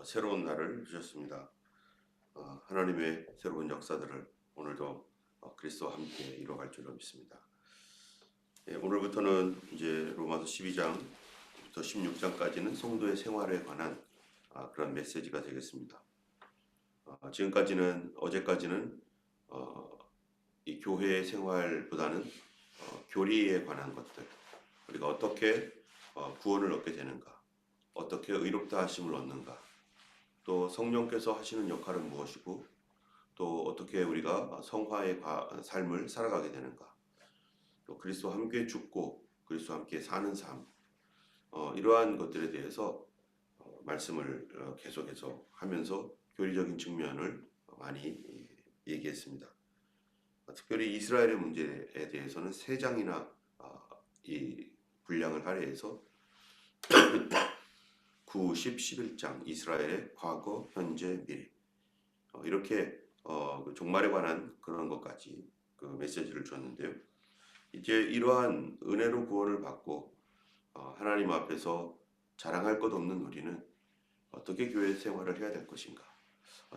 새로운 날을 주셨습니다. 하나님의 새로운 역사들을 오늘도 그리스도와 함께 이루어갈 줄로 믿습니다. 오늘부터는 이제 로마서 12장부터 16장까지는 성도의 생활에 관한 그런 메시지가 되겠습니다. 지금까지는 어제까지는 이 교회 생활보다는 교리에 관한 것들, 우리가 어떻게 구원을 얻게 되는가, 어떻게 의롭다 하심을 얻는가, 또 성령께서 하시는 역할은 무엇이고 또 어떻게 우리가 성화의 삶을 살아가게 되는가, 또 그리스도와 함께 죽고 그리스도와 함께 사는 삶, 이러한 것들에 대해서 말씀을 계속해서 하면서 교리적인 측면을 많이 얘기했습니다. 특별히 이스라엘의 문제에 대해서는 3장이나 이 분량을 할애해서 9, 10, 11장 이스라엘의 과거, 현재, 미래 이렇게 그 종말에 관한 그런 것까지 그 메시지를 줬는데요. 이제 이러한 은혜로 구원을 받고 하나님 앞에서 자랑할 것 없는 우리는 어떻게 교회 생활을 해야 될 것인가,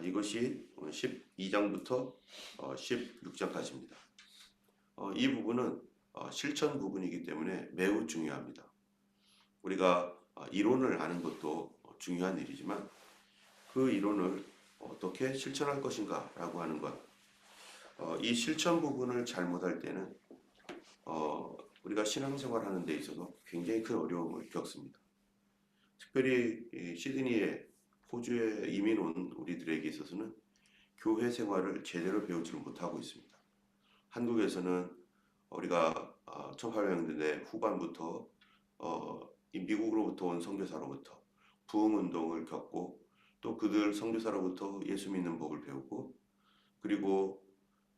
이것이 12장부터 16장까지입니다. 이 부분은 실천 부분이기 때문에 매우 중요합니다. 우리가 이론을 아는 것도 중요한 일이지만 그 이론을 어떻게 실천할 것인가 라고 하는 것, 이 실천 부분을 잘못할 때는 우리가 신앙생활 하는 데 있어서 굉장히 큰 어려움을 겪습니다. 특별히 시드니에, 호주에 이민 온 우리들에게 있어서는 교회 생활을 제대로 배우지를 못하고 있습니다. 한국에서는 우리가 1800년대 후반부터 이 미국으로부터 온 선교사로부터 부흥운동을 겪고 또 그들 선교사로부터 예수 믿는 법을 배우고, 그리고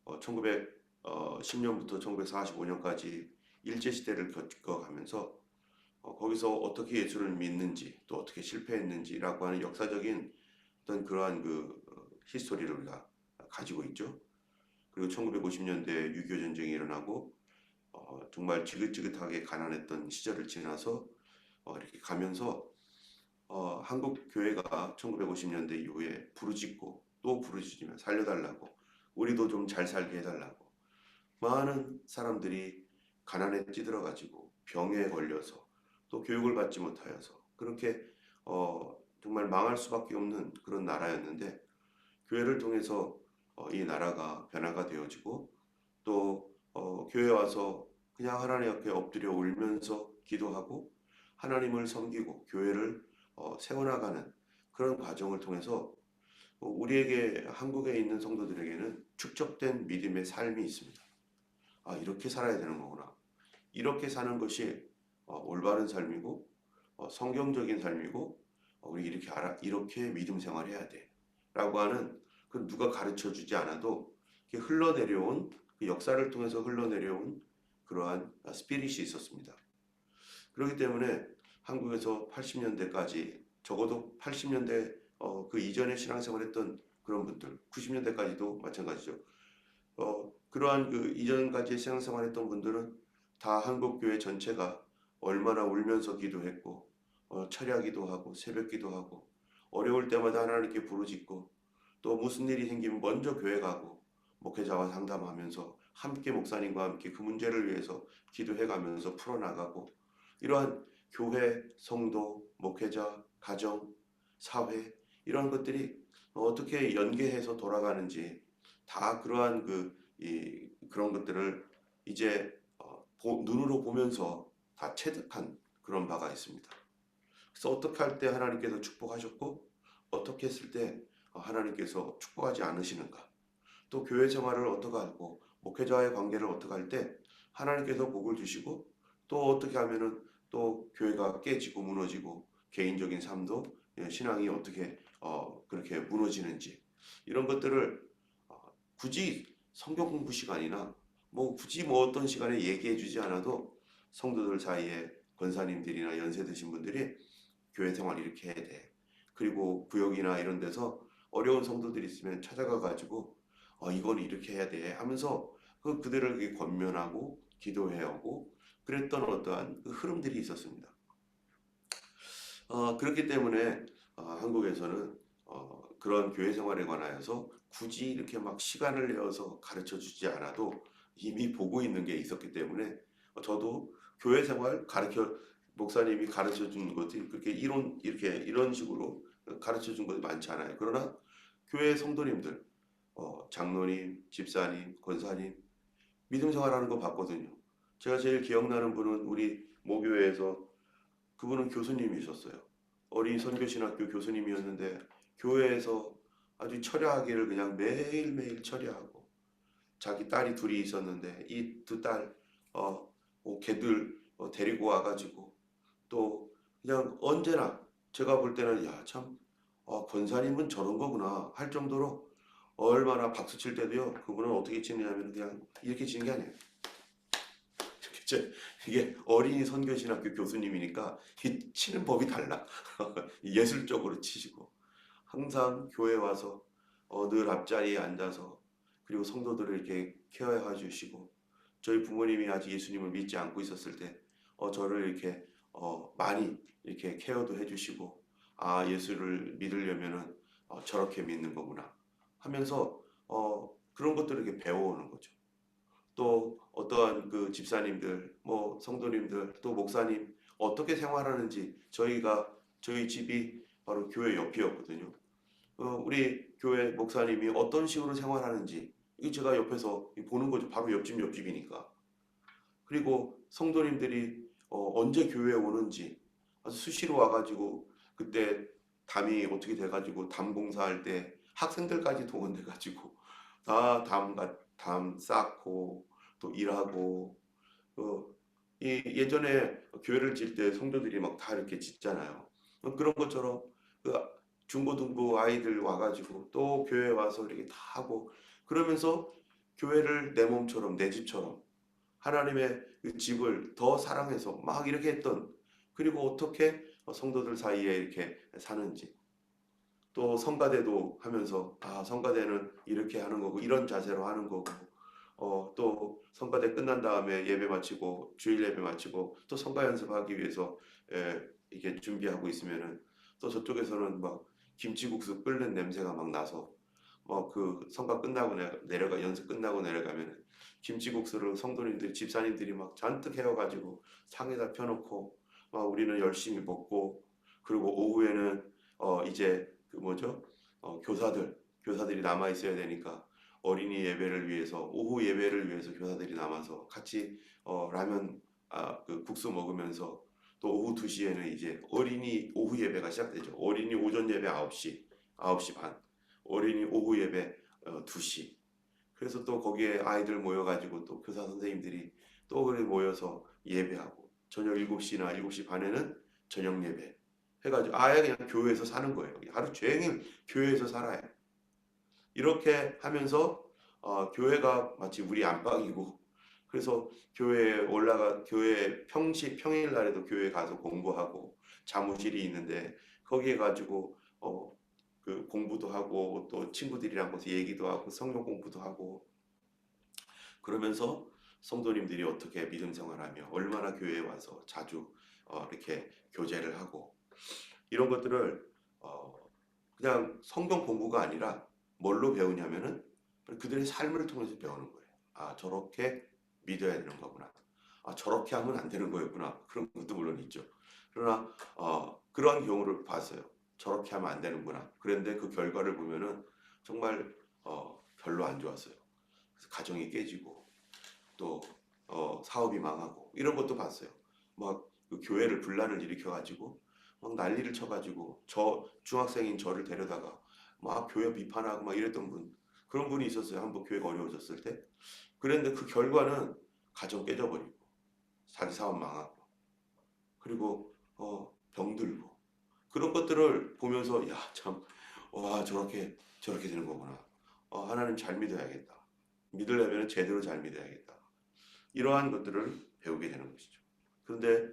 1910년부터 1945년까지 일제시대를 겪어가면서 거기서 어떻게 예수를 믿는지 또 어떻게 실패했는지라고 하는 역사적인 어떤 그러한 그 히스토리를 우리가 가지고 있죠. 그리고 1950년대 6.25 전쟁이 일어나고 정말 지긋지긋하게 가난했던 시절을 지나서 이렇게 가면서 한국 교회가 1950년대 이후에 부르짖고 또 부르짖으며 살려달라고, 우리도 좀 잘 살게 해달라고, 많은 사람들이 가난에 찌들어가지고 병에 걸려서 또 교육을 받지 못하여서 그렇게 정말 망할 수밖에 없는 그런 나라였는데, 교회를 통해서 이 나라가 변화가 되어지고 또 교회 와서 그냥 하나님 앞에 엎드려 울면서 기도하고 하나님을 섬기고 교회를 세워나가는 그런 과정을 통해서 우리에게, 한국에 있는 성도들에게는 축적된 믿음의 삶이 있습니다. 이렇게 살아야 되는 거구나, 이렇게 사는 것이 올바른 삶이고 성경적인 삶이고 우리 이렇게 믿음 생활해야 돼 라고 하는, 그 누가 가르쳐 주지 않아도 흘러내려온, 그 역사를 통해서 흘러내려온 그러한 스피릿이 있었습니다. 그렇기 때문에 한국에서 80년대까지, 적어도 80년대 그 이전에 신앙생활했던 그런 분들, 90년대까지도 마찬가지죠. 그러한 그 이전까지 신앙생활했던 분들은 다 한국교회 전체가 얼마나 울면서 기도했고 철야기도 하고 새벽기도 하고 어려울 때마다 하나님께 부르짖고 또 무슨 일이 생기면 먼저 교회 가고 목회자와 상담하면서 함께 목사님과 함께 그 문제를 위해서 기도해가면서 풀어나가고, 이러한 교회, 성도, 목회자, 가정, 사회, 이러한 것들이 어떻게 연계해서 돌아가는지 다 그러한 그런 것들을 이제 눈으로 보면서 다 체득한 그런 바가 있습니다. 그래서 어떻게 할 때 하나님께서 축복하셨고 어떻게 했을 때 하나님께서 축복하지 않으시는가, 또 교회 생활을 어떻게 하고 목회자와의 관계를 어떻게 할 때 하나님께서 복을 주시고 또 어떻게 하면은 또 교회가 깨지고 무너지고 개인적인 삶도, 신앙이 어떻게 그렇게 무너지는지, 이런 것들을 굳이 성경 공부 시간이나 굳이 어떤 시간에 얘기해 주지 않아도 성도들 사이에 권사님들이나 연세 드신 분들이 교회 생활 이렇게 해야 돼, 그리고 구역이나 이런 데서 어려운 성도들이 있으면 찾아가 가지고 이건 이렇게 해야 돼 하면서 그들에게 권면하고 기도해야 하고 그랬던 어떠한 그 흐름들이 있었습니다. 그렇기 때문에 한국에서는 그런 교회 생활에 관하여서 굳이 이렇게 막 시간을 내어서 가르쳐 주지 않아도 이미 보고 있는 게 있었기 때문에 저도 교회 생활 가르쳐 목사님이 가르쳐 준 것이 그렇게 이론 이렇게 이런 식으로 가르쳐 준 것이 많지 않아요. 그러나 교회 성도님들, 장로님, 집사님, 권사님 믿음 생활하는 거 봤거든요. 제가 제일 기억나는 분은 우리 모교회에서 그분은 교수님이셨어요. 어린 선교신학교 교수님이었는데 교회에서 아주 철야하기를 그냥 매일매일 철야하고 자기 딸이 둘이 있었는데 이 두 딸 걔들 데리고 와가지고 또 그냥 언제나 제가 볼 때는 야 참 권사님은 저런 거구나 할 정도로 얼마나 박수 칠 때도요 그분은 어떻게 치느냐면 그냥 이렇게 치는 게 아니에요. 이게 어린이 선교신학교 교수님이니까 이 치는 법이 달라. 예술적으로 치시고 항상 교회 와서 늘 앞자리에 앉아서 그리고 성도들을 이렇게 케어해 주시고 저희 부모님이 아직 예수님을 믿지 않고 있었을 때 저를 이렇게 많이 이렇게 케어도 해주시고 아 예수를 믿으려면은 저렇게 믿는 거구나 하면서 그런 것들을 이렇게 배워오는 거죠. 또 어떠한 그 집사님들, 뭐 성도님들, 또 목사님 어떻게 생활하는지 저희 집이 바로 교회 옆이었거든요. 우리 교회 목사님이 어떤 식으로 생활하는지 이 제가 옆에서 보는 거죠. 바로 옆집이니까. 그리고 성도님들이 언제 교회에 오는지 아주 수시로 와가지고 그때 담이 어떻게 돼가지고 담 공사할 때 학생들까지 동원돼가지고 담 쌓고 또 일하고 예전에 교회를 질 때 성도들이 막 다 이렇게 짓잖아요. 그런 것처럼 그 중고등부 아이들 와가지고 또 교회 와서 이렇게 다 하고 그러면서 교회를 내 몸처럼 내 집처럼 하나님의 그 집을 더 사랑해서 막 이렇게 했던 그리고 어떻게 성도들 사이에 이렇게 사는지 또 성가대도 하면서 성가대는 이렇게 하는 거고 이런 자세로 하는 거고 또 성가대 끝난 다음에 예배 마치고 주일 예배 마치고 또 성가 연습하기 위해서 이게 준비하고 있으면은 또 저쪽에서는 막 김치국수 끓는 냄새가 막 나서 그 성가 끝나고 내려가 연습 끝나고 내려가면 김치국수를 성도님들 집사님들이 막 잔뜩 해와가지고 상에다 펴놓고 막 우리는 열심히 먹고 그리고 오후에는 이제 그 뭐죠 교사들이 남아 있어야 되니까 어린이 예배를 위해서 오후 예배를 위해서 교사들이 남아서 같이 라면 그 국수 먹으면서 또 오후 2시에는 이제 어린이 오후 예배가 시작되죠. 어린이 오전 예배 9시 반 어린이 오후 예배 2시. 그래서 또 거기에 아이들 모여가지고 또 교사 선생님들이 또 그래 모여서 예배하고 저녁 7시나 7시 반에는 저녁 예배 해가지고 아예 그냥 교회에서 사는 거예요. 하루 종일 교회에서 살아요. 이렇게 하면서 교회가 마치 우리 안방이고 그래서 교회 평일 날에도 교회 가서 공부하고 사무실이 있는데 거기에 가지고 그 공부도 하고 또 친구들이랑 거기서 얘기도 하고 성경 공부도 하고 그러면서 성도님들이 어떻게 믿음 생활하며 얼마나 교회에 와서 자주 이렇게 교제를 하고 이런 것들을 그냥 성경 공부가 아니라 뭘로 배우냐면은 그들의 삶을 통해서 배우는 거예요. 저렇게 믿어야 되는 거구나. 저렇게 하면 안 되는 거였구나. 그런 것도 물론 있죠. 그러나 그러한 경우를 봤어요. 저렇게 하면 안 되는구나. 그런데 그 결과를 보면은 정말 별로 안 좋았어요. 그래서 가정이 깨지고 또 사업이 망하고 이런 것도 봤어요. 막그 교회를 분란을 일으켜가지고 막 난리를 쳐가지고 저 중학생인 저를 데려다가 막 교회 비판하고 막 이랬던 그런 분이 있었어요. 한번 교회가 어려워졌을 때. 그런데 그 결과는 가정 깨져버리고 자기 사업 망하고 그리고 병들고 그런 것들을 보면서 야 참 와 저렇게 되는 거구나. 하나님 잘 믿어야겠다. 믿으려면 제대로 잘 믿어야겠다. 이러한 것들을 배우게 되는 것이죠. 그런데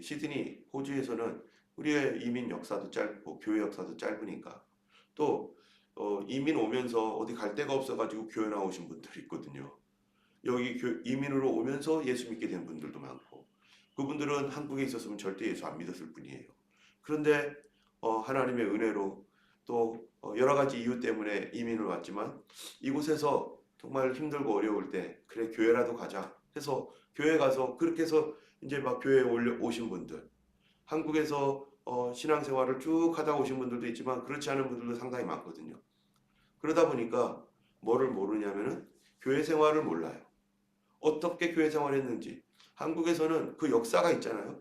시드니 호주에서는 우리의 이민 역사도 짧고 교회 역사도 짧으니까 또 이민 오면서 어디 갈 데가 없어가지고 교회 나오신 분들이 있거든요. 여기 이민으로 오면서 예수 믿게 된 분들도 많고 그분들은 한국에 있었으면 절대 예수 안 믿었을 뿐이에요. 그런데 하나님의 은혜로 또 여러 가지 이유 때문에 이민을 왔지만 이곳에서 정말 힘들고 어려울 때 그래 교회라도 가자 해서 교회 가서 그렇게 해서 이제 막 교회에 오신 분들, 한국에서 신앙생활을 쭉 하다 오신 분들도 있지만 그렇지 않은 분들도 상당히 많거든요. 그러다 보니까 뭐를 모르냐면은 교회 생활을 몰라요. 어떻게 교회 생활했는지. 한국에서는 그 역사가 있잖아요.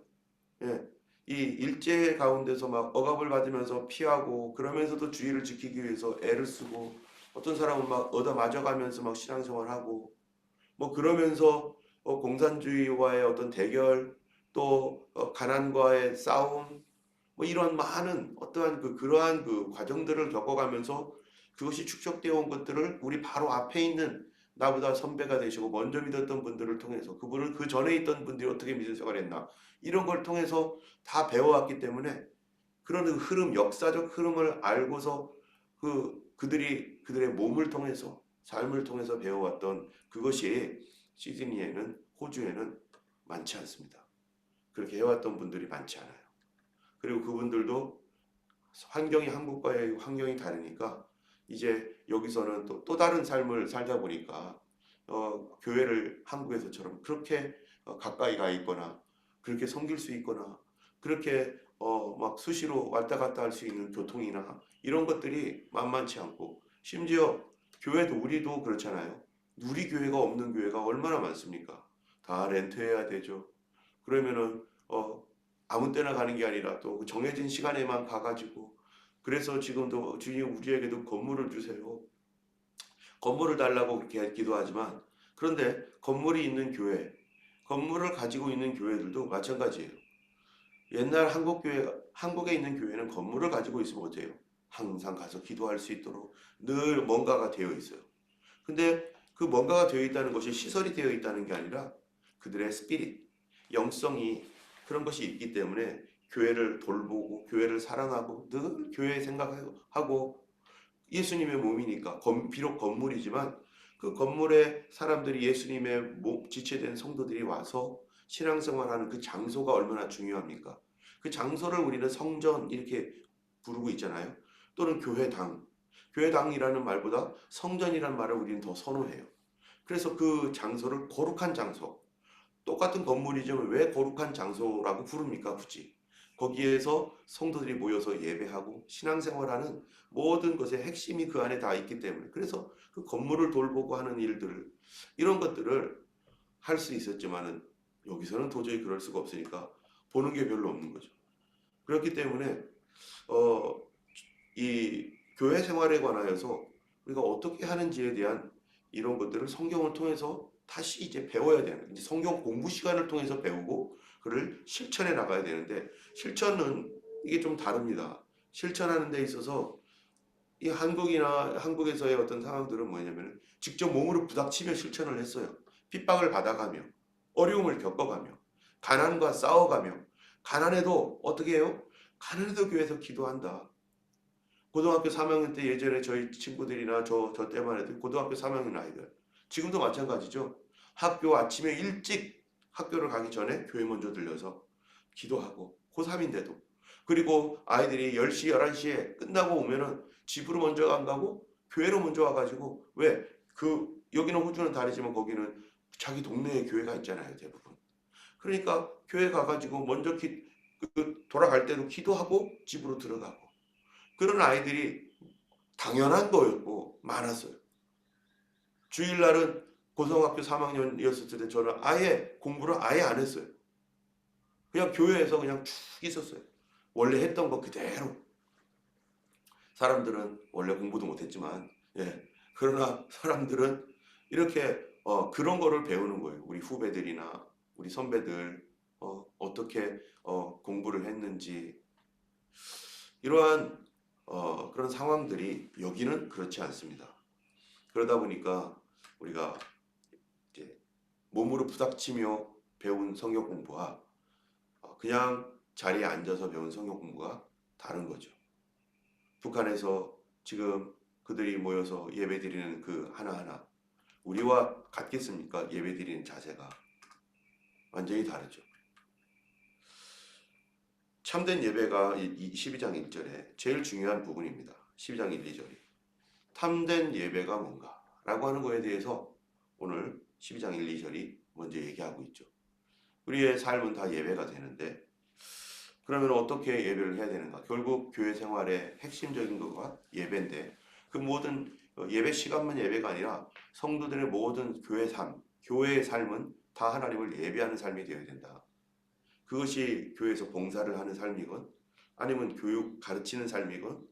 예. 이 일제 가운데서 막 억압을 받으면서 피하고 그러면서도 주의를 지키기 위해서 애를 쓰고 어떤 사람은 막 얻어 맞아가면서 막 신앙생활하고 뭐 그러면서 공산주의와의 어떤 대결 또 가난과의 싸움 뭐 이런 많은 어떠한 그러한 그 과정들을 겪어가면서 그것이 축적되어 온 것들을 우리 바로 앞에 있는 나보다 선배가 되시고 먼저 믿었던 분들을 통해서 그분을 그 전에 있던 분들이 어떻게 믿음 생활했나 이런 걸 통해서 다 배워왔기 때문에 그런 흐름 역사적 흐름을 알고서 그들이 그들의 몸을 통해서 삶을 통해서 배워왔던 그것이 시드니에는 호주에는 많지 않습니다. 그렇게 해왔던 분들이 많지 않아요. 그리고 그분들도 환경이 한국과의 환경이 다르니까 이제 여기서는 또 다른 삶을 살다 보니까 교회를 한국에서처럼 그렇게 가까이 가 있거나 그렇게 섬길 수 있거나 그렇게 막 수시로 왔다 갔다 할 수 있는 교통이나 이런 것들이 만만치 않고 심지어 교회도 우리도 그렇잖아요. 우리 교회가 없는 교회가 얼마나 많습니까? 다 렌트해야 되죠. 그러면은 아무 때나 가는 게 아니라 또 정해진 시간에만 가가지고 그래서 지금도 주님 우리에게도 건물을 주세요. 건물을 달라고 그렇게 기도하지만 그런데 건물이 있는 교회, 건물을 가지고 있는 교회들도 마찬가지예요. 옛날 한국에 있는 교회는 건물을 가지고 있으면 어때요? 항상 가서 기도할 수 있도록 늘 뭔가가 되어 있어요. 근데 그 뭔가가 되어 있다는 것이 시설이 되어 있다는 게 아니라 그들의 스피릿, 영성이 그런 것이 있기 때문에 교회를 돌보고 교회를 사랑하고 늘 교회 생각하고 예수님의 몸이니까 비록 건물이지만 그 건물에 사람들이 예수님의 지체된 성도들이 와서 신앙생활하는 그 장소가 얼마나 중요합니까? 그 장소를 우리는 성전 이렇게 부르고 있잖아요. 또는 교회당. 교회당이라는 말보다 성전이라는 말을 우리는 더 선호해요. 그래서 그 장소를 거룩한 장소, 똑같은 건물이지만 왜 거룩한 장소라고 부릅니까? 굳이. 거기에서 성도들이 모여서 예배하고 신앙생활하는 모든 것의 핵심이 그 안에 다 있기 때문에 그래서 그 건물을 돌보고 하는 일들을 이런 것들을 할 수 있었지만은 여기서는 도저히 그럴 수가 없으니까 보는 게 별로 없는 거죠. 그렇기 때문에 어, 이 교회 생활에 관하여서 우리가 어떻게 하는지에 대한 이런 것들을 성경을 통해서 다시 이제 배워야 되는 이제 성경 공부 시간을 통해서 배우고 그를 실천해 나가야 되는데 실천은 이게 좀 다릅니다. 실천하는 데 있어서 이 한국에서의 어떤 상황들은 뭐냐면 직접 몸으로 부닥치며 실천을 했어요. 핍박을 받아가며 어려움을 겪어가며 가난과 싸워가며 가난해도 어떻게 해요? 가난해도 교회에서 기도한다. 고등학교 3학년 때 예전에 저희 친구들이나 저 때만 해도 고등학교 3학년 아이들 지금도 마찬가지죠. 학교 아침에 일찍 학교를 가기 전에 교회 먼저 들려서 기도하고 고3인데도 그리고 아이들이 10시 11시에 끝나고 오면은 집으로 먼저 안 가고 교회로 먼저 와가지고 왜 여기는 호주는 다르지만 거기는 자기 동네에 교회가 있잖아요 대부분. 그러니까 교회 가가지고 먼저 돌아갈 때도 기도하고 집으로 들어가고 그런 아이들이 당연한 거였고 많았어요. 주일날은 고등학교 3학년이었을 때 저는 아예 공부를 아예 안 했어요. 그냥 교회에서 그냥 쭉 있었어요. 원래 했던 거 그대로. 사람들은 원래 공부도 못했지만 예. 그러나 사람들은 이렇게 그런 거를 배우는 거예요. 우리 후배들이나 우리 선배들 어떻게 공부를 했는지 이러한 그런 상황들이 여기는 그렇지 않습니다. 그러다 보니까 우리가 이제 몸으로 부닥치며 배운 성경 공부와 그냥 자리에 앉아서 배운 성경 공부가 다른 거죠. 북한에서 지금 그들이 모여서 예배드리는 그 하나하나 우리와 같겠습니까? 예배드리는 자세가 완전히 다르죠. 참된 예배가 이 12장 1절에 제일 중요한 부분입니다. 12장 1, 2절이. 참된 예배가 뭔가? 라고 하는 거에 대해서 오늘 12장 1, 2절이 먼저 얘기하고 있죠. 우리의 삶은 다 예배가 되는데 그러면 어떻게 예배를 해야 되는가? 결국 교회 생활의 핵심적인 것과 예배인데 그 모든 예배 시간만 예배가 아니라 성도들의 모든 교회의 삶은 다 하나님을 예배하는 삶이 되어야 된다. 그것이 교회에서 봉사를 하는 삶이건 아니면 교육 가르치는 삶이건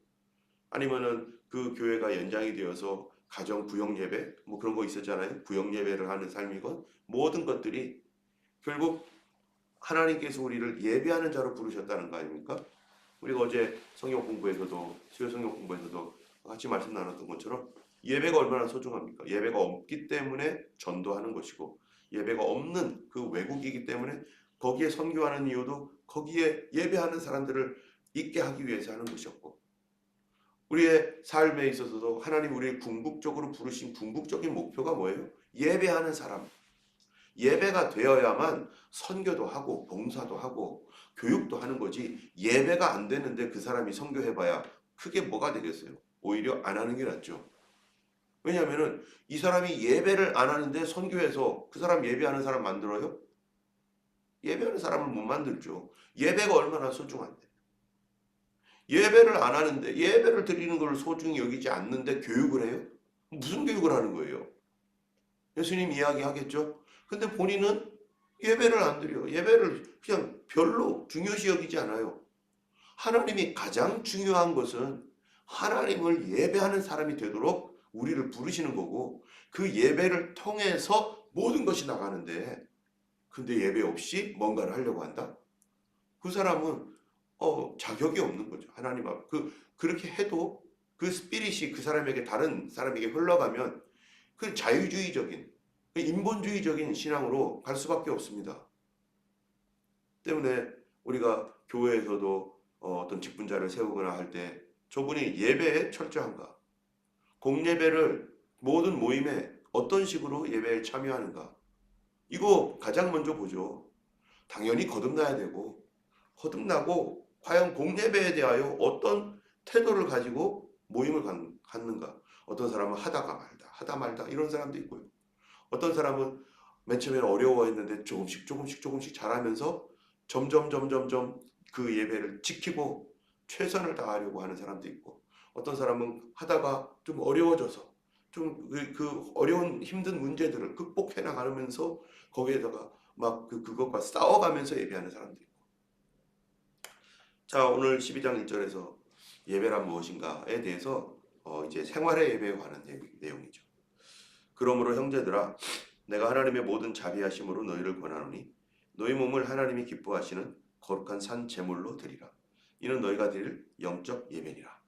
아니면은 그 교회가 연장이 되어서 가정 구역 예배 뭐 그런 거 있었잖아요. 구역 예배를 하는 삶이건 모든 것들이 결국 하나님께서 우리를 예배하는 자로 부르셨다는 거 아닙니까? 우리가 어제 성경 공부에서도 수요 성경 공부에서도 같이 말씀 나눴던 것처럼 예배가 얼마나 소중합니까? 예배가 없기 때문에 전도하는 것이고 예배가 없는 그 외국이기 때문에 거기에 선교하는 이유도 거기에 예배하는 사람들을 있게 하기 위해서 하는 것이었고 우리의 삶에 있어서도 하나님 우리를 궁극적으로 부르신 궁극적인 목표가 뭐예요? 예배하는 사람. 예배가 되어야만 선교도 하고 봉사도 하고 교육도 하는 거지 예배가 안 되는데 그 사람이 선교해봐야 크게 뭐가 되겠어요? 오히려 안 하는 게 낫죠. 왜냐하면 이 사람이 예배를 안 하는데 선교해서 그 사람 예배하는 사람 만들어요? 예배하는 사람을 못 만들죠. 예배가 얼마나 소중한데. 예배를 안 하는데 예배를 드리는 걸 소중히 여기지 않는데 교육을 해요? 무슨 교육을 하는 거예요? 예수님 이야기하겠죠? 근데 본인은 예배를 안 드려요. 예배를 그냥 별로 중요시 여기지 않아요. 하나님이 가장 중요한 것은 하나님을 예배하는 사람이 되도록 우리를 부르시는 거고 그 예배를 통해서 모든 것이 나가는데 근데 예배 없이 뭔가를 하려고 한다? 그 사람은 자격이 없는 거죠. 하나님 앞 그렇게 해도 그 스피릿이 그 사람에게 다른 사람에게 흘러가면 그 자유주의적인 인본주의적인 신앙으로 갈 수밖에 없습니다. 때문에 우리가 교회에서도 어떤 직분자를 세우거나 할 때 저분이 예배에 철저한가? 공예배를 모든 모임에 어떤 식으로 예배에 참여하는가? 이거 가장 먼저 보죠. 당연히 거듭나야 되고 거듭나고 과연 공예배에 대하여 어떤 태도를 가지고 모임을 갖는가? 어떤 사람은 하다 말다 이런 사람도 있고요. 어떤 사람은 맨 처음에는 어려워했는데 조금씩 잘하면서 점점 그 예배를 지키고 최선을 다하려고 하는 사람도 있고 어떤 사람은 하다가 좀 어려워져서 좀 그 어려운 힘든 문제들을 극복해 나가면서 거기에다가 막 그것과 싸워가면서 예배하는 사람도 있고 자 오늘 12장 1절에서 예배란 무엇인가에 대해서 이제 생활의 예배에 관한 내용이죠. 그러므로 형제들아 내가 하나님의 모든 자비하심으로 너희를 권하노니 너희 몸을 하나님이 기뻐하시는 거룩한 산 제물로 드리라. 이는 너희가 드릴 영적 예배니라.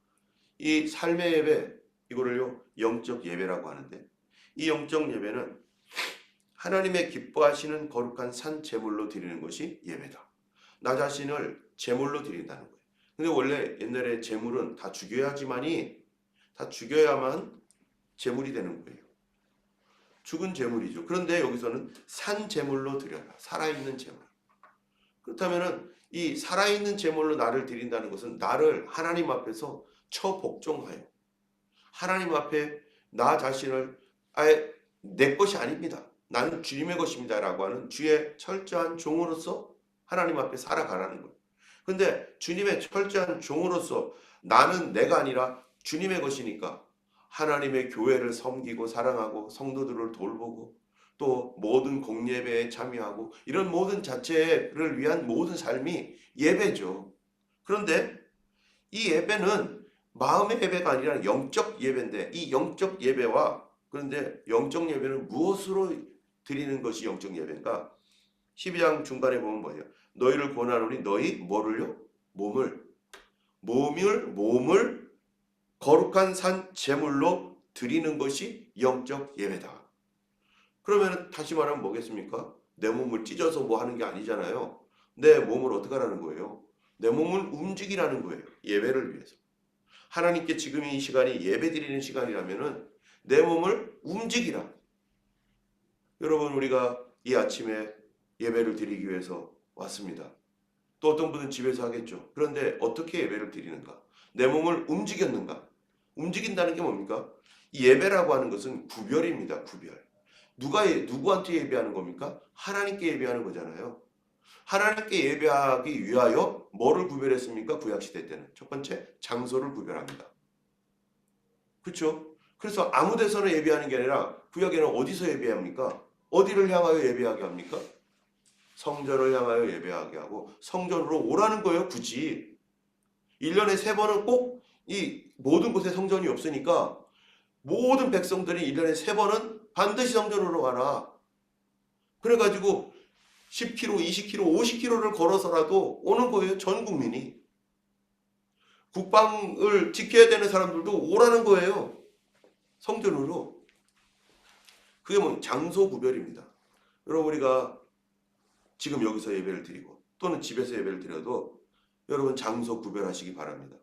이 삶의 예배 이거를요 영적 예배라고 하는데 이 영적 예배는 하나님의 기뻐하시는 거룩한 산 제물로 드리는 것이 예배다. 나 자신을 제물로 드린다는 거예요. 근데 원래 옛날에 제물은 다 죽여야만 제물이 되는 거예요. 죽은 제물이죠. 그런데 여기서는 산 제물로 드려라. 살아있는 제물. 그렇다면 이 살아있는 제물로 나를 드린다는 것은 나를 하나님 앞에서 처복종하여 하나님 앞에 나 자신을 아예 내 것이 아닙니다. 나는 주님의 것입니다. 라고 하는 주의 철저한 종으로서 하나님 앞에 살아가라는 거예요. 근데 주님의 철저한 종으로서 나는 내가 아니라 주님의 것이니까 하나님의 교회를 섬기고 사랑하고 성도들을 돌보고 또 모든 공예배에 참여하고 이런 모든 자체를 위한 모든 삶이 예배죠. 그런데 이 예배는 마음의 예배가 아니라 영적 예배인데 이 영적 예배와 그런데 영적 예배는 무엇으로 드리는 것이 영적 예배인가? 12장 중간에 보면 뭐예요? 너희를 권하노니 너희 뭐를요? 몸을 거룩한 산 제물로 드리는 것이 영적 예배다. 그러면 다시 말하면 뭐겠습니까? 내 몸을 찢어서 뭐 하는 게 아니잖아요. 내 몸을 어떻게 하라는 거예요? 내 몸을 움직이라는 거예요. 예배를 위해서. 하나님께 지금 이 시간이 예배 드리는 시간이라면은 내 몸을 움직이라. 여러분 우리가 이 아침에 예배를 드리기 위해서 왔습니다. 또 어떤 분은 집에서 하겠죠. 그런데 어떻게 예배를 드리는가? 내 몸을 움직였는가? 움직인다는 게 뭡니까? 이 예배라고 하는 것은 구별입니다. 구별. 누구한테 예배하는 겁니까? 하나님께 예배하는 거잖아요. 하나님께 예배하기 위하여 뭐를 구별했습니까? 구약시대 때는. 첫 번째, 장소를 구별합니다. 그렇죠? 그래서 아무 데서나 예배하는 게 아니라 구약에는 어디서 예배합니까? 어디를 향하여 예배하게 합니까? 성전을 향하여 예배하게 하고 성전으로 오라는 거예요. 굳이. 1년에 3번은 꼭 이 모든 곳에 성전이 없으니까 모든 백성들이 1년에 3번은 반드시 성전으로 가라. 그래가지고 10km, 20km, 50km를 걸어서라도 오는 거예요. 전 국민이. 국방을 지켜야 되는 사람들도 오라는 거예요. 성전으로. 그게 뭐 장소 구별입니다. 여러분 우리가 지금 여기서 예배를 드리고 또는 집에서 예배를 드려도 여러분 장소 구별하시기 바랍니다.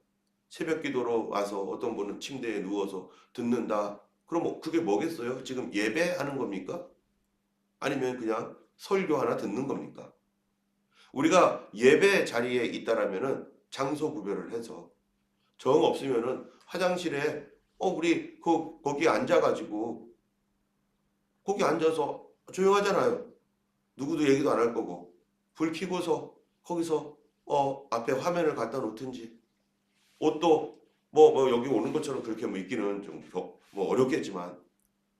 새벽 기도로 와서 어떤 분은 침대에 누워서 듣는다. 그럼 뭐 그게 뭐겠어요? 지금 예배하는 겁니까? 아니면 그냥 설교 하나 듣는 겁니까? 우리가 예배 자리에 있다라면은 장소 구별을 해서 정 없으면은 화장실에 우리 거기 앉아가지고 거기 앉아서 조용하잖아요. 누구도 얘기도 안 할 거고 불 켜고서 거기서 앞에 화면을 갖다 놓든지 옷도 뭐 여기 오는 것처럼 그렇게 뭐 입기는 좀 뭐 어렵겠지만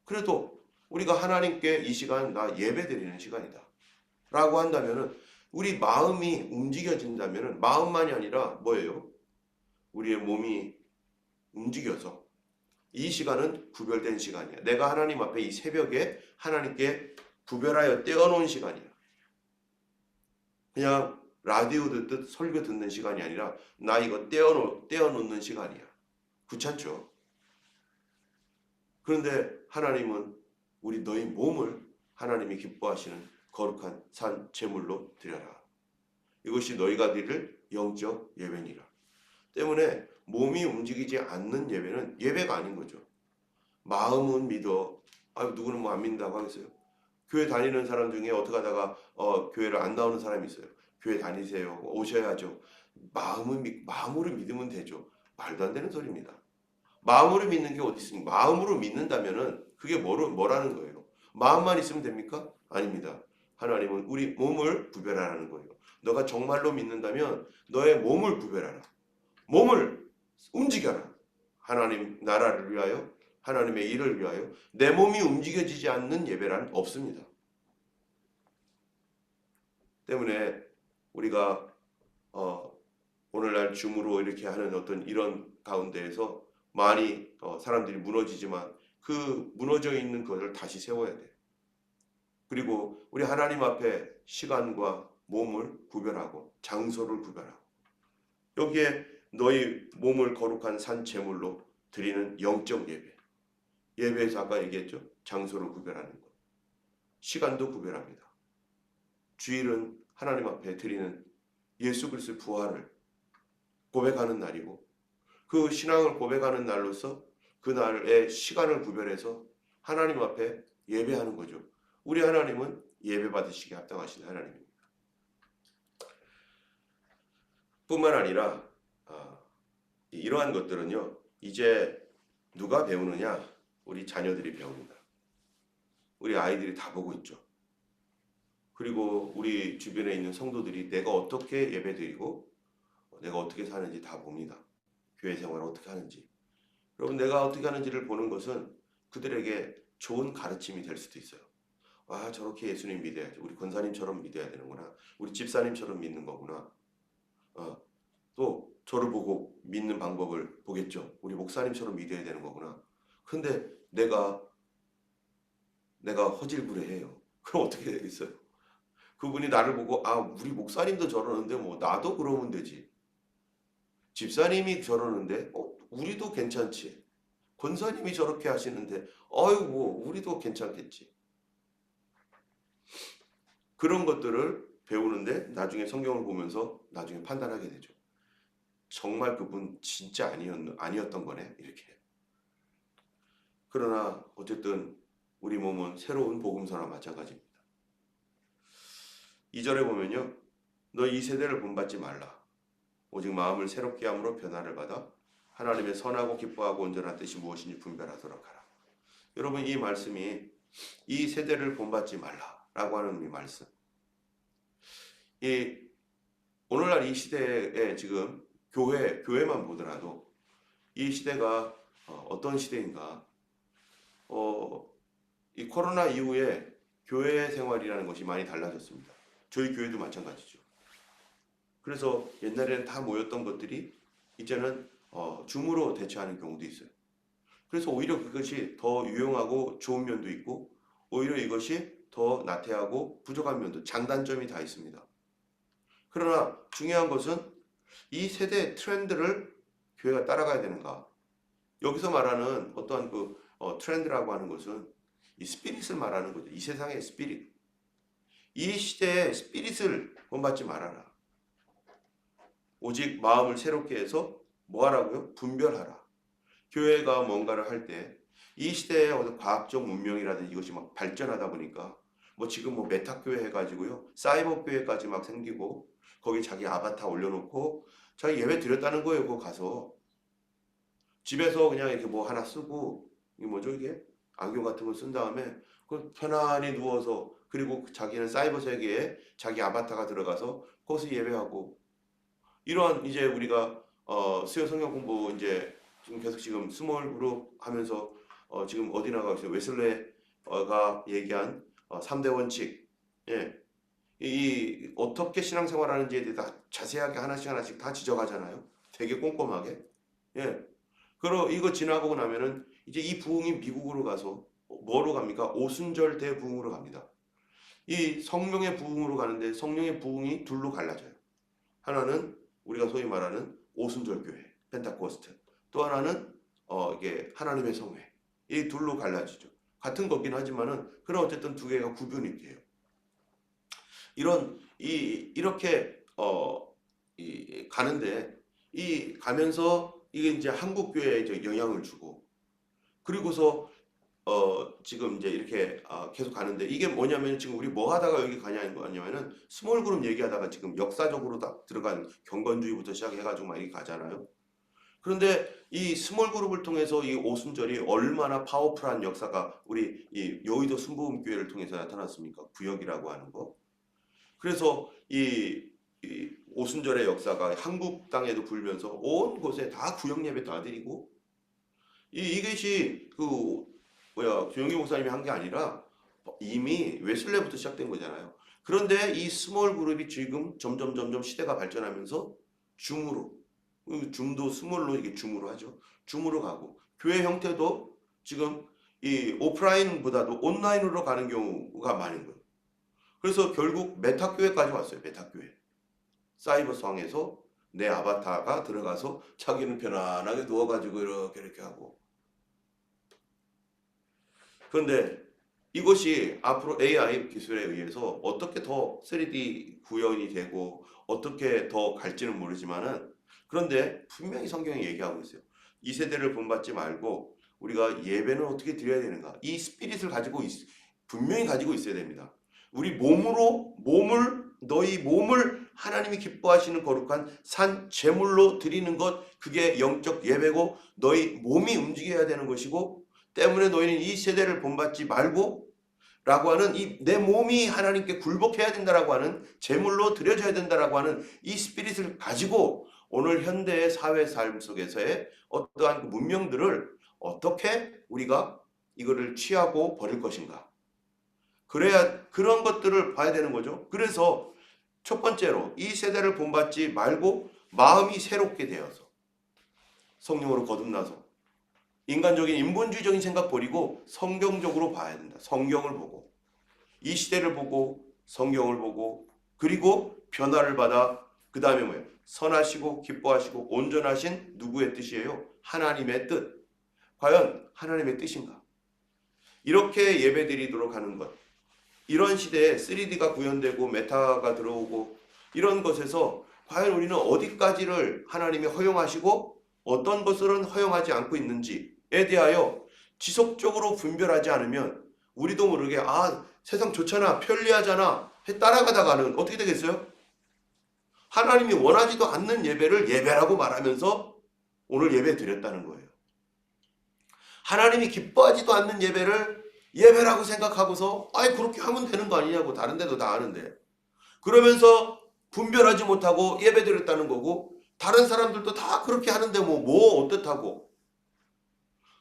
그래도 우리가 하나님께 이 시간 나 예배 드리는 시간이다 라고 한다면은 우리 마음이 움직여진다면은 마음만이 아니라 뭐예요? 우리의 몸이 움직여서 이 시간은 구별된 시간이야. 내가 하나님 앞에 이 새벽에 하나님께 구별하여 떼어놓은 시간이야. 그냥 라디오 듣듯 설교 듣는 시간이 아니라 나 이거 떼어놓는 시간이야. 귀찮죠? 그런데 하나님은 우리 너희 몸을 하나님이 기뻐하시는 거룩한 산 제물로 드려라. 이것이 너희가 드릴 영적 예배니라. 때문에 몸이 움직이지 않는 예배는 예배가 아닌 거죠. 마음은 믿어. 누구는 뭐 안 믿는다고 하겠어요. 교회 다니는 사람 중에 어떻게 하다가 교회를 안 나오는 사람이 있어요. 교회 다니세요. 오셔야죠. 마음으로 믿으면 되죠. 말도 안 되는 소리입니다. 마음으로 믿는 게 어디 있습니까? 마음으로 믿는다면은 그게 뭐라는 거예요? 마음만 있으면 됩니까? 아닙니다. 하나님은 우리 몸을 구별하라는 거예요. 너가 정말로 믿는다면 너의 몸을 구별하라. 몸을 움직여라. 하나님 나라를 위하여 하나님의 일을 위하여 내 몸이 움직여지지 않는 예배란 없습니다. 때문에 우리가 오늘날 줌으로 이렇게 하는 어떤 이런 가운데에서 많이 사람들이 무너지지만 그 무너져 있는 것을 다시 세워야 돼. 그리고 우리 하나님 앞에 시간과 몸을 구별하고 장소를 구별하고 여기에 너희 몸을 거룩한 산 제물로 드리는 영적 예배. 예배에서 아까 얘기했죠. 장소를 구별하는 것. 시간도 구별합니다. 주일은 하나님 앞에 드리는 예수 그리스도의 부활을 고백하는 날이고 그 신앙을 고백하는 날로서 그 날의 시간을 구별해서 하나님 앞에 예배하는 거죠. 우리 하나님은 예배 받으시기에 합당하신 하나님입니다. 뿐만 아니라 이러한 것들은요. 이제 누가 배우느냐? 우리 자녀들이 배웁니다. 우리 아이들이 다 보고 있죠. 그리고 우리 주변에 있는 성도들이 내가 어떻게 예배드리고 내가 어떻게 사는지 다 봅니다. 교회 생활을 어떻게 하는지. 여러분 내가 어떻게 하는지를 보는 것은 그들에게 좋은 가르침이 될 수도 있어요. 와 저렇게 예수님 믿어야지. 우리 권사님처럼 믿어야 되는구나. 우리 집사님처럼 믿는 거구나. 또 저를 보고 믿는 방법을 보겠죠. 우리 목사님처럼 믿어야 되는 거구나. 근데 내가 허질부레해요. 그럼 어떻게 되겠어요? 그분이 나를 보고 우리 목사님도 저러는데 뭐 나도 그러면 되지. 집사님이 저러는데 우리도 괜찮지. 권사님이 저렇게 하시는데 뭐 우리도 괜찮겠지. 그런 것들을 배우는데 나중에 성경을 보면서 나중에 판단하게 되죠. 정말 그분 진짜 아니었던 거네 이렇게. 그러나 어쨌든 우리 몸은 새로운 복음서나 마찬가지입니다. 2절에 보면요. 너 이 세대를 본받지 말라. 오직 마음을 새롭게 함으로 변화를 받아 하나님의 선하고 기뻐하고 온전한 뜻이 무엇인지 분별하도록 하라. 여러분, 이 말씀이 이 세대를 본받지 말라라고 하는 이 말씀. 이 오늘날 이 시대에 지금 교회만 보더라도 이 시대가 어떤 시대인가? 이 코로나 이후에 교회 생활이라는 것이 많이 달라졌습니다. 저희 교회도 마찬가지죠. 그래서 옛날에는 다 모였던 것들이 이제는 줌으로 대체하는 경우도 있어요. 그래서 오히려 그것이 더 유용하고 좋은 면도 있고 오히려 이것이 더 나태하고 부족한 면도 장단점이 다 있습니다. 그러나 중요한 것은 이 세대의 트렌드를 교회가 따라가야 되는가? 여기서 말하는 어떠한 트렌드라고 하는 것은 이 스피릿을 말하는 거죠. 이 세상의 스피릿. 이 시대의 스피릿을 본받지 말아라. 오직 마음을 새롭게 해서 뭐 하라고요? 분별하라. 교회가 뭔가를 할 때 이 시대의 어떤 과학적 문명이라든지 이것이 막 발전하다 보니까 지금 메타 교회 해가지고요. 사이버 교회까지 막 생기고 거기 자기 아바타 올려놓고 자기 예배 드렸다는 거예요. 그거 가서 집에서 그냥 이렇게 하나 쓰고 이게 안경 같은 거 쓴 다음에 편안히 누워서 그리고 자기는 사이버 세계에 자기 아바타가 들어가서 거기서 예배하고 이러한 이제 우리가 수요 성경 공부 이제 지금 계속 지금 스몰 그룹 하면서 지금 어디 나가고 있어요? 웨슬레가 얘기한 3대 원칙. 예. 이 어떻게 신앙생활하는지에 대해서 자세하게 하나씩 다 지적하잖아요. 되게 꼼꼼하게. 예. 그리고 이거 지나고 나면은 이제 이 부흥이 미국으로 가서 뭐로 갑니까? 오순절 대부흥으로 갑니다. 이 성령의 부흥으로 가는데 성령의 부흥이 둘로 갈라져요. 하나는 우리가 소위 말하는 오순절 교회, 펜타코스트. 또 하나는 이게 하나님의 성회. 이 둘로 갈라지죠. 같은 거긴 하지만은 그런 어쨌든 두 개가 구분이 돼요. 이렇게 가는데 가면서 이게 이제 한국 교회에 이제 영향을 주고 그리고서 지금 이제 이렇게 계속 가는데 이게 뭐냐면 지금 우리 뭐 하다가 여기 가냐면은 스몰 그룹 얘기하다가 지금 역사적으로 다 들어간 경건주의부터 시작해가지고 막 이렇게 가잖아요. 그런데 이 스몰 그룹을 통해서 이 오순절이 얼마나 파워풀한 역사가 우리 이 여의도 순복음교회를 통해서 나타났습니까? 구역이라고 하는 거. 그래서 이 오순절의 역사가 한국 땅에도 불면서 온 곳에 다 구역 예배 다 드리고 이것이 조영기 목사님이 한 게 아니라 이미 웨슬레부터 시작된 거잖아요. 그런데 이 스몰 그룹이 지금 점점 시대가 발전하면서 줌도 스몰로 이게 줌으로 하죠. 줌으로 가고 교회 형태도 지금 이 오프라인보다도 온라인으로 가는 경우가 많은 거예요. 그래서 결국 메타 교회까지 왔어요. 메타 교회. 사이버성에서 내 아바타가 들어가서 자기는 편안하게 누워가지고 이렇게 하고. 그런데 이것이 앞으로 AI 기술에 의해서 어떻게 더 3D 구현이 되고 어떻게 더 갈지는 모르지만은 그런데 분명히 성경이 얘기하고 있어요. 이 세대를 본받지 말고 우리가 예배는 어떻게 드려야 되는가? 이 스피릿을 분명히 가지고 있어야 됩니다. 우리 너희 몸을 하나님이 기뻐하시는 거룩한 산 제물로 드리는 것, 그게 영적 예배고 너희 몸이 움직여야 되는 것이고 때문에 너희는 이 세대를 본받지 말고 라고 하는 내 몸이 하나님께 굴복해야 된다라고 하는 제물로 드려져야 된다라고 하는 이 스피릿을 가지고 오늘 현대의 사회 삶 속에서의 어떠한 문명들을 어떻게 우리가 이거를 취하고 버릴 것인가. 그래야 그런 것들을 봐야 되는 거죠. 그래서 첫 번째로 이 세대를 본받지 말고 마음이 새롭게 되어서 성령으로 거듭나서 인간적인 인본주의적인 생각 버리고 성경적으로 봐야 된다. 성경을 보고 이 시대를 보고 성경을 보고 그리고 변화를 받아 그 다음에 뭐예요? 선하시고 기뻐하시고 온전하신 누구의 뜻이에요? 하나님의 뜻. 과연 하나님의 뜻인가? 이렇게 예배드리도록 하는 것. 이런 시대에 3D가 구현되고 메타가 들어오고 이런 것에서 과연 우리는 어디까지를 하나님이 허용하시고 어떤 것들은 허용하지 않고 있는지에 대하여 지속적으로 분별하지 않으면 우리도 모르게 세상 좋잖아 편리하잖아 따라가다가는 어떻게 되겠어요? 하나님이 원하지도 않는 예배를 예배라고 말하면서 오늘 예배 드렸다는 거예요. 하나님이 기뻐하지도 않는 예배를 예배라고 생각하고서 아이 그렇게 하면 되는 거 아니냐고, 다른 데도 다 하는데, 그러면서 분별하지 못하고 예배 드렸다는 거고, 다른 사람들도 다 그렇게 하는데 뭐 어떻다고.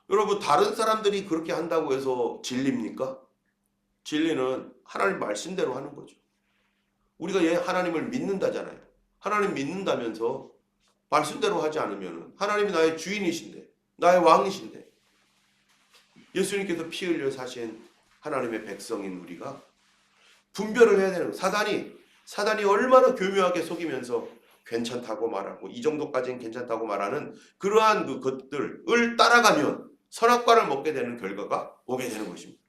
여러분, 다른 사람들이 그렇게 한다고 해서 진리입니까? 진리는 하나님 말씀대로 하는 거죠. 우리가 하나님을 믿는다잖아요. 하나님 믿는다면서 말씀대로 하지 않으면 하나님이 나의 주인이신데, 나의 왕이신데, 예수님께서 피 흘려 사신 하나님의 백성인 우리가 분별을 해야 되는 거예요. 사단이 얼마나 교묘하게 속이면서 괜찮다고 말하고 이 정도까지는 괜찮다고 말하는 그러한 것들을 따라가면 선악과를 먹게 되는 결과가 오게 되는 것입니다.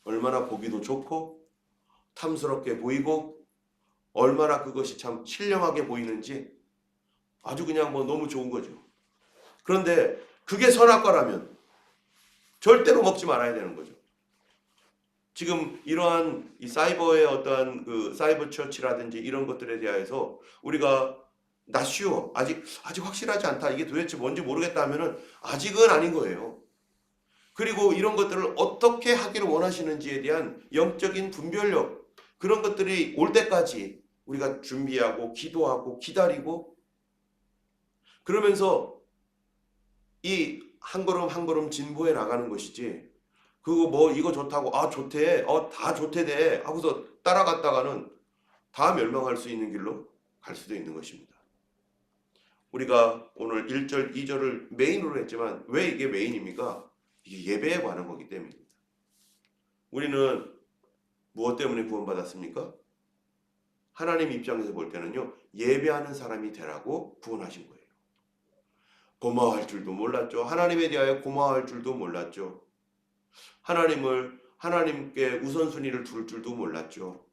얼마나 보기도 좋고 탐스럽게 보이고 얼마나 그것이 참 신령하게 보이는지 아주 그냥 너무 좋은 거죠. 그런데 그게 선악과라면 절대로 먹지 말아야 되는 거죠. 지금 이러한 이 사이버의 어떠한 그 사이버 처치라든지 이런 것들에 대해서 우리가 나슈어 아직 확실하지 않다, 이게 도대체 뭔지 모르겠다 하면은 아직은 아닌 거예요. 그리고 이런 것들을 어떻게 하기를 원하시는지에 대한 영적인 분별력, 그런 것들이 올 때까지 우리가 준비하고 기도하고 기다리고, 그러면서 이 한 걸음 한 걸음 진보해 나가는 것이지, 그거 이거 좋다고 좋대 다 좋대대 하고서 따라갔다가는 다 멸망할 수 있는 길로 갈 수도 있는 것입니다. 우리가 오늘 1절 2절을 메인으로 했지만 왜 이게 메인입니까? 이게 예배에 관한 거기 때문입니다. 우리는 무엇 때문에 구원받았습니까? 하나님 입장에서 볼 때는요, 예배하는 사람이 되라고 구원하신 거예요. 고마워할 줄도 몰랐죠. 하나님에 대하여 고마워할 줄도 몰랐죠. 하나님께 우선순위를 둘 줄도 몰랐죠.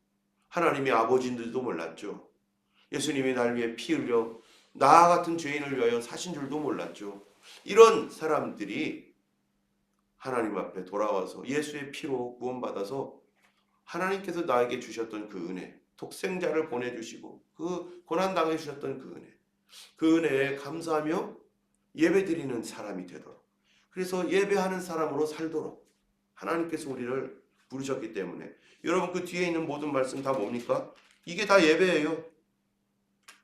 하나님이 아버지인지도 몰랐죠. 예수님이 날 위해 피 흘려 나 같은 죄인을 위하여 사신 줄도 몰랐죠. 이런 사람들이 하나님 앞에 돌아와서 예수의 피로 구원받아서 하나님께서 나에게 주셨던 그 은혜, 독생자를 보내주시고 그 고난당해 주셨던 그 은혜에 감사하며 예배드리는 사람이 되도록, 그래서 예배하는 사람으로 살도록 하나님께서 우리를 부르셨기 때문에, 여러분 그 뒤에 있는 모든 말씀 다 뭡니까? 이게 다 예배예요.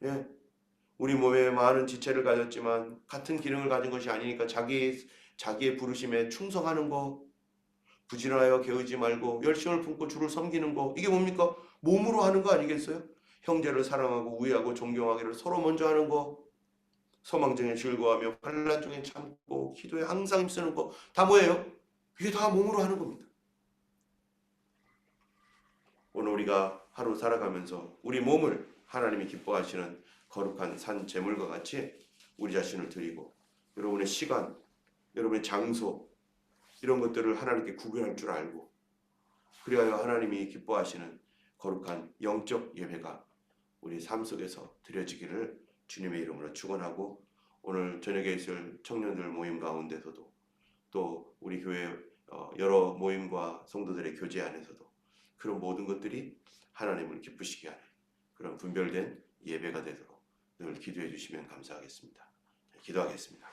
예. 우리 몸에 많은 지체를 가졌지만 같은 기능을 가진 것이 아니니까 자기의 부르심에 충성하는 거, 부지런하여 게으르지 말고 열심을 품고 주를 섬기는 거, 이게 뭡니까? 몸으로 하는 거 아니겠어요? 형제를 사랑하고 우애하고 존경하기를 서로 먼저 하는 거, 소망 중에 즐거워하며 환난 중에 참고 기도에 항상 힘쓰는 거, 다 뭐예요? 이게 다 몸으로 하는 겁니다. 오늘 우리가 하루 살아가면서 우리 몸을 하나님이 기뻐하시는 거룩한 산 제물과 같이 우리 자신을 드리고, 여러분의 시간, 여러분의 장소, 이런 것들을 하나님께 구별할 줄 알고, 그리하여 하나님이 기뻐하시는 거룩한 영적 예배가 우리 삶 속에서 드려지기를 주님의 이름으로 축원하고, 오늘 저녁에 있을 청년들 모임 가운데서도 또 우리 교회 여러 모임과 성도들의 교제 안에서도 그런 모든 것들이 하나님을 기쁘시게 하는 그런 분별된 예배가 되도록 늘 기도해 주시면 감사하겠습니다. 기도하겠습니다.